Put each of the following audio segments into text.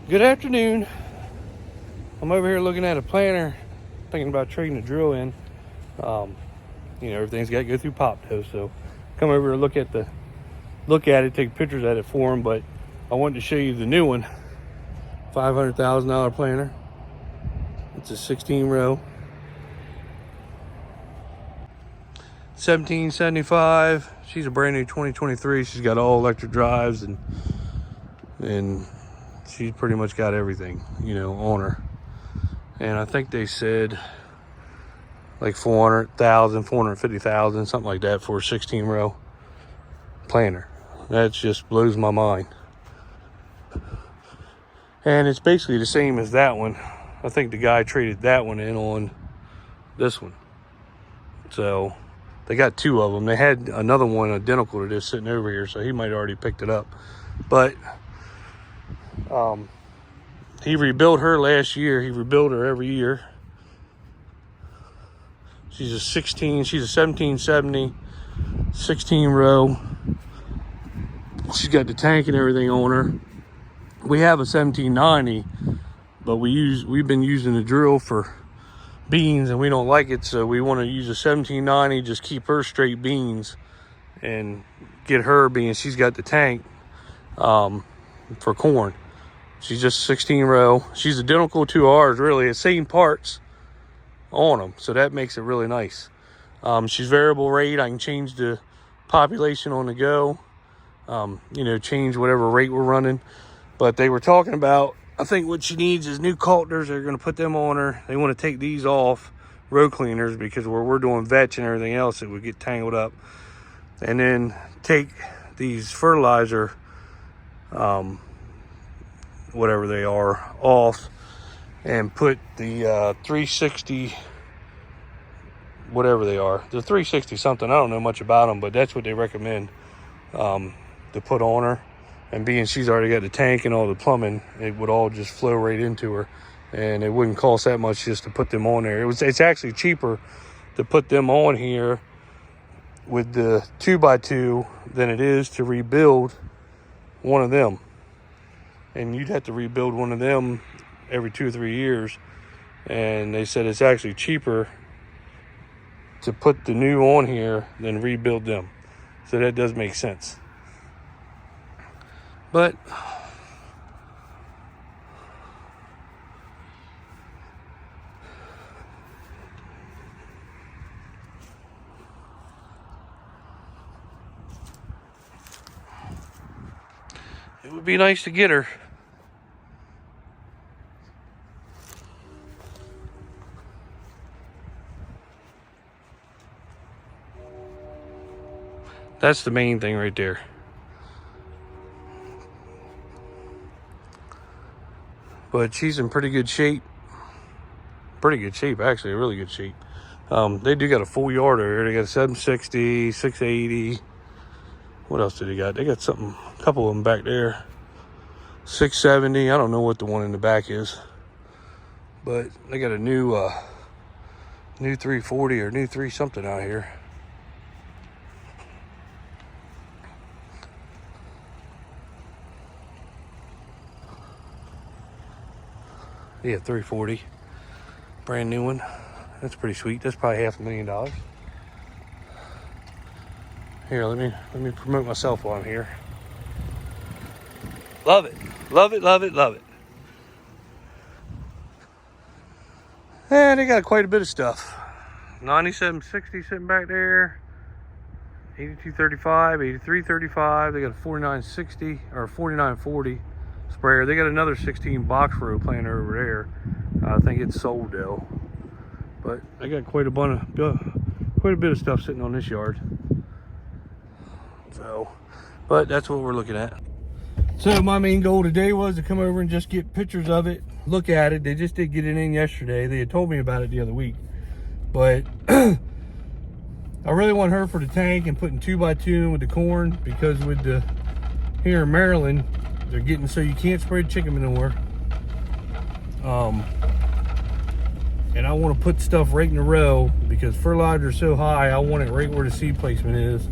Good afternoon. I'm over here looking at a planter, thinking about trading a drill in. Everything's got to go through pop toe, so come over and look at it, take pictures at it for them. But I wanted to show you the new one, $500,000 planter. It's a 16 row, 1775. She's a brand new 2023. She's got all electric drives and she's pretty much got everything, on her. And I think they said like 400,000, 450,000, something like that for a 16 row planter. That just blows my mind. And it's basically the same as that one. I think the guy traded that one in on this one. So they got two of them. They had another one identical to this sitting over here, so he might have already picked it up. But he rebuilt her last year. He rebuilt her every year. She's a 1770, 16 row. She's got the tank and everything on her. We have a 1790, but we've been using the drill for beans and we don't like it, so we want to use a 1790, just keep her straight beans and get her being she's got the tank for corn. She's just 16 row. She's identical to ours, really. It's same parts on them, so that makes it really nice. She's variable rate. I can change the population on the go, change whatever rate we're running. But they were talking about, I think what she needs is new coulters. They're going to put them on her. They want to take these off, row cleaners, because where we're doing vetch and everything else, it would get tangled up. And then take these fertilizer, whatever they are, off and put the 360, whatever they are, the 360 something. I don't know much about them, but that's what they recommend to put on her. And being she's already got the tank and all the plumbing, it would all just flow right into her, and it wouldn't cost that much just to put them on there. It's actually cheaper to put them on here with the 2x2 than it is to rebuild one of them. And you'd have to rebuild one of them every 2 or 3 years. And they said it's actually cheaper to put the new on here than rebuild them. So that does make sense. But it would be nice to get her. That's the main thing right there. But she's in pretty good shape. Pretty good shape, actually, really good shape. They do got a full yard over here. They got 760, 680. What else do they got? They got something, a couple of them back there. 670. I don't know what the one in the back is. But they got a new 340 or new 3 something out here. Yeah, 340. Brand new one. That's pretty sweet. That's probably $500,000. Here, let me promote myself while I'm here. Love it. Love it, love it, love it. And they got quite a bit of stuff. 9760 sitting back there. 8235, 8335. They got a 4960 or 4940 sprayer. They got another 16 box row planter over there. I think it's sold though. But I got quite a bit of stuff sitting on this yard. So, but that's what we're looking at. So my main goal today was to come over and just get pictures of it, look at it. They just did get it in yesterday. They had told me about it the other week. But I really want her for the tank and putting 2x2 with the corn, because with the here in Maryland, they're getting so you can't spray chicken manure. And I want to put stuff right in a row because fertilizer is so high. I want it right where the seed placement is,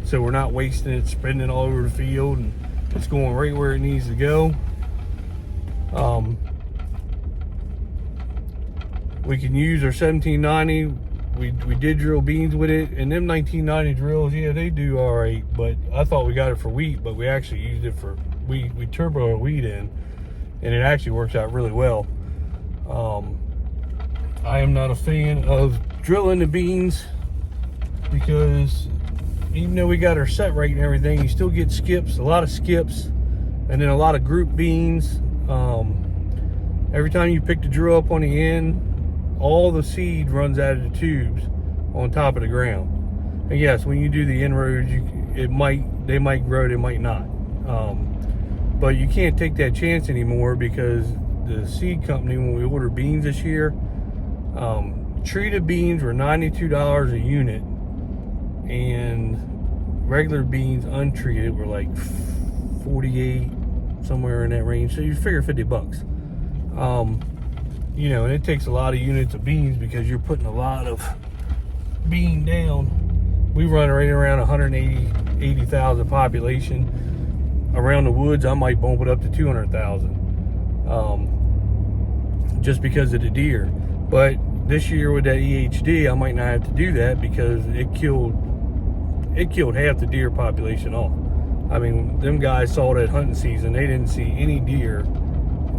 so we're not wasting it, spreading it all over the field, and it's going right where it needs to go. We can use our 1790. We did drill beans with it, and them 1990 drills, yeah, they do all right. But I thought we got it for wheat, but we actually used it for we turbo our wheat in, and it actually works out really well. I am not a fan of drilling the beans because even though we got our set right and everything, you still get skips, a lot of skips, and then a lot of group beans. Every time you pick the drill up on the end, all the seed runs out of the tubes on top of the ground. And yes, when you do the inroads, they might grow, they might not. But you can't take that chance anymore because the seed company, when we ordered beans this year, treated beans were $92 a unit, and regular beans untreated were like 48, somewhere in that range. So you figure 50 bucks. You know, and it takes a lot of units of beans because you're putting a lot of bean down. We run right around 180,000 population. Around the woods, I might bump it up to 200,000, just because of the deer. But this year with that EHD, I might not have to do that because it killed half the deer population off. I mean, them guys saw that hunting season, they didn't see any deer.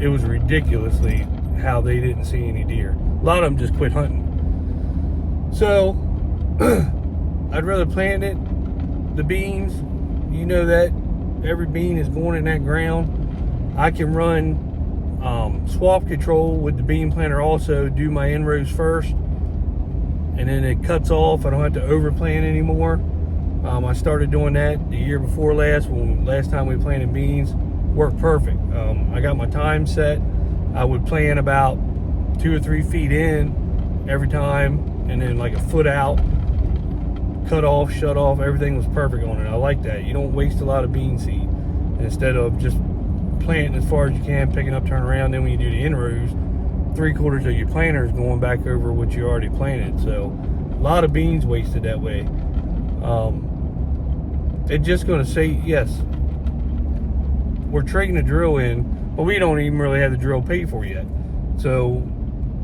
It was ridiculously how they didn't see any deer. A lot of them just quit hunting. So I'd rather plant it, the beans, you know that every bean is going in that ground. I can run swap control with the bean planter also, do my inrows first, and then it cuts off. I don't have to overplant anymore. I started doing that the year before last, last time we planted beans. Worked perfect. I got my time set. I would plant about 2 or 3 feet in every time, and then like a foot out, cut off, shut off. Everything was perfect on it. I like that. You don't waste a lot of bean seed. Instead of just planting as far as you can, picking up, turn around, then when you do the inrows, 3/4 of your planter is going back over what you already planted. So a lot of beans wasted that way. It's just going to say, yes, we're trading a drill in, but we don't even really have the drill paid for yet. So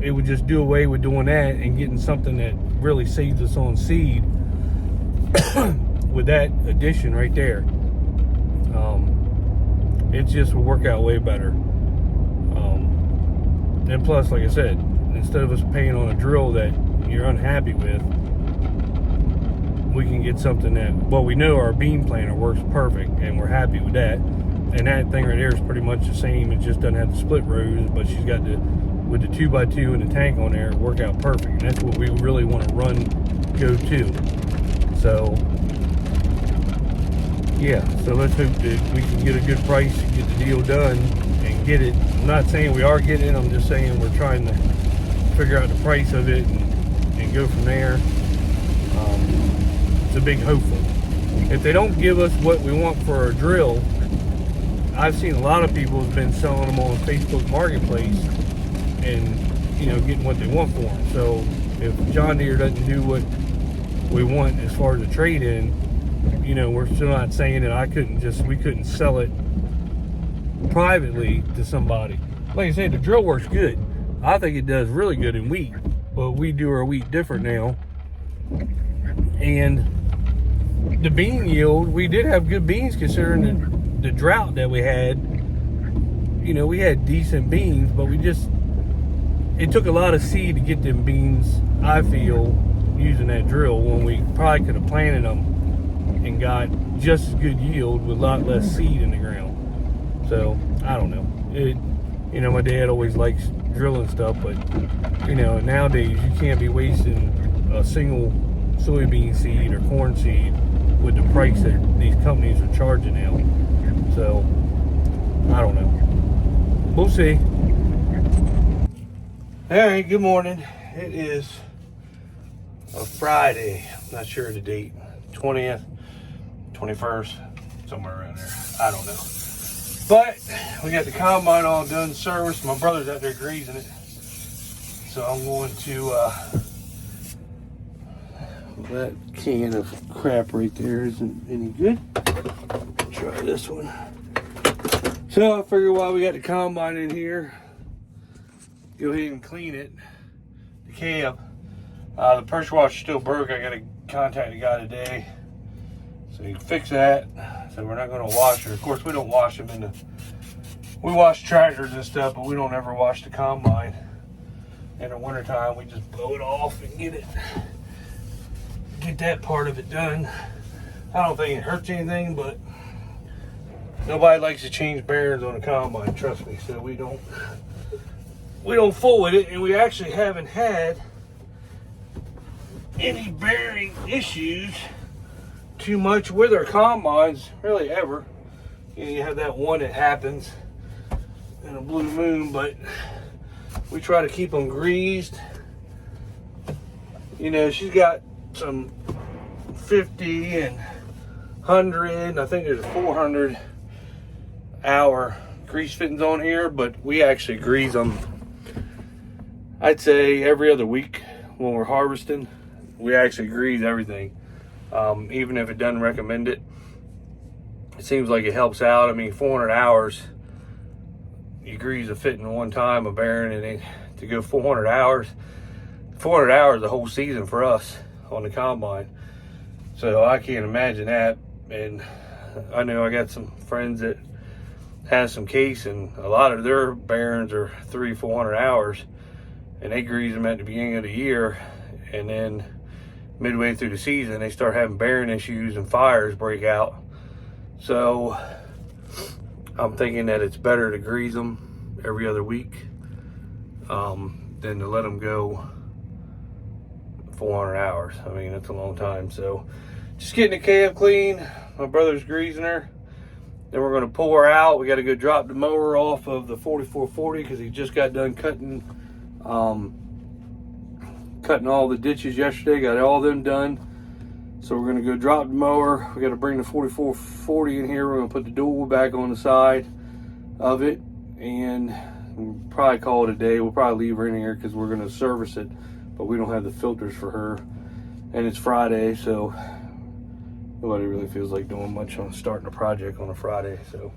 it would just do away with doing that and getting something that really saves us on seed with that addition right there. It just will work out way better. And plus, like I said, instead of us paying on a drill that you're unhappy with, we can get something that, well, we know our bean planter works perfect and we're happy with that. And that thing right there is pretty much the same. It just doesn't have the split rows, but she's got with the 2x2 and the tank on there, work out perfect. And that's what we really want to go to. So yeah, so let's hope that we can get a good price and get the deal done and get it. I'm not saying we are getting it, I'm just saying we're trying to figure out the price of it and go from there. It's a big hopeful. If they don't give us what we want for our drill, I've seen a lot of people have been selling them on Facebook Marketplace and, you know, getting what they want for them. So if John Deere doesn't do what we want as far as the trade-in, you know, we're still not saying that we couldn't sell it privately to somebody. Like I said, the drill works good. I think it does really good in wheat, but we do our wheat different now. And the bean yield, we did have good beans considering the drought that we had. You know, we had decent beans, but it took a lot of seed to get them beans, I feel, using that drill, when we probably could have planted them and got just as good yield with a lot less seed in the ground. So I don't know. You know, my dad always likes drilling stuff, but you know, nowadays you can't be wasting a single soybean seed or corn seed with the price that these companies are charging now. So I don't know. We'll see. All right, good morning. It is a Friday. I'm not sure of the date. 20th, 21st, somewhere around there. I don't know. But we got the combine all done, serviced. My brother's out there grazing it. So I'm going to, that can of crap right there isn't any good. Try this one. So I figured while we got the combine in here, go ahead and clean it. The cab, the pressure washer still broke. I gotta contact the guy today so you can fix that. So we're not gonna wash her. Of course, we don't wash them we wash tractors and stuff, but we don't ever wash the combine. In the wintertime, we just blow it off and get that part of it done. I don't think it hurts anything, but nobody likes to change bearings on a combine, trust me. So we don't fool with it, and we actually haven't had any bearing issues too much with our combines, really ever. You know, you have that one that happens in a blue moon, but we try to keep them greased. You know, she's got some 50 and 100, and I think there's a 400 hour grease fittings on here, but we actually grease them, I'd say every other week when we're harvesting. We actually grease everything, even if it doesn't recommend it. It seems like it helps out. I mean, 400 hours, you grease a fitting one time, a bearing, and then to go 400 hours the whole season for us on the combine. So I can't imagine that. And I know I got some friends that has some case, and a lot of their bearings are 300-400 hours, and they grease them at the beginning of the year, and then midway through the season they start having bearing issues and fires break out. So I'm thinking that it's better to grease them every other week than to let them go 400 hours. I mean, that's a long time. So just getting the cab clean. My brother's greasing her. Then we're going to pull her out. We got to go drop the mower off of the 4440 because he just got done cutting all the ditches yesterday. Got all them done. So we're going to go drop the mower. We got to bring the 4440 in here. We're going to put the dual back on the side of it, and we'll probably call it a day. We'll probably leave her in here because we're going to service it, but we don't have the filters for her, and it's Friday, so nobody really feels like doing much on starting a project on a Friday. So,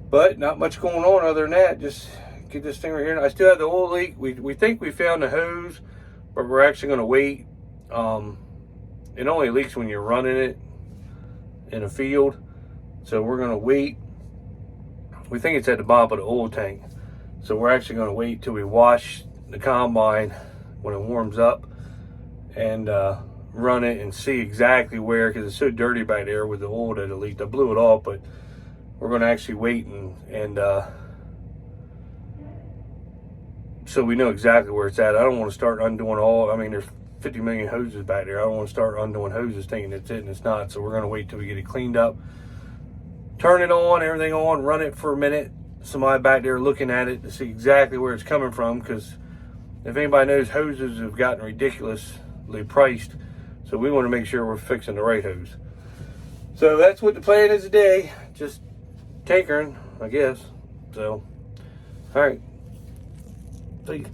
but not much going on other than that. Just get this thing right here. I still have the oil leak. We think we found the hose, but we're actually going to wait. It only leaks when you're running it in a field, so we're going to wait. We think it's at the bottom of the oil tank, so we're actually going to wait till we wash the combine when it warms up and run it and see exactly where, because it's so dirty back there with the oil that it leaked. I blew it off, but we're going to actually wait and so we know exactly where it's at. I don't want to start undoing all. I mean, there's 50 million hoses back there. I don't want to start undoing hoses thinking it's it and it's not. So we're going to wait till we get it cleaned up, turn it on, everything on, run it for a minute. Somebody back there looking at it to see exactly where it's coming from, because if anybody knows, hoses have gotten ridiculously priced. So we want to make sure we're fixing the right hose. So that's what the plan is today. Just tinkering, I guess. So, all right. See you.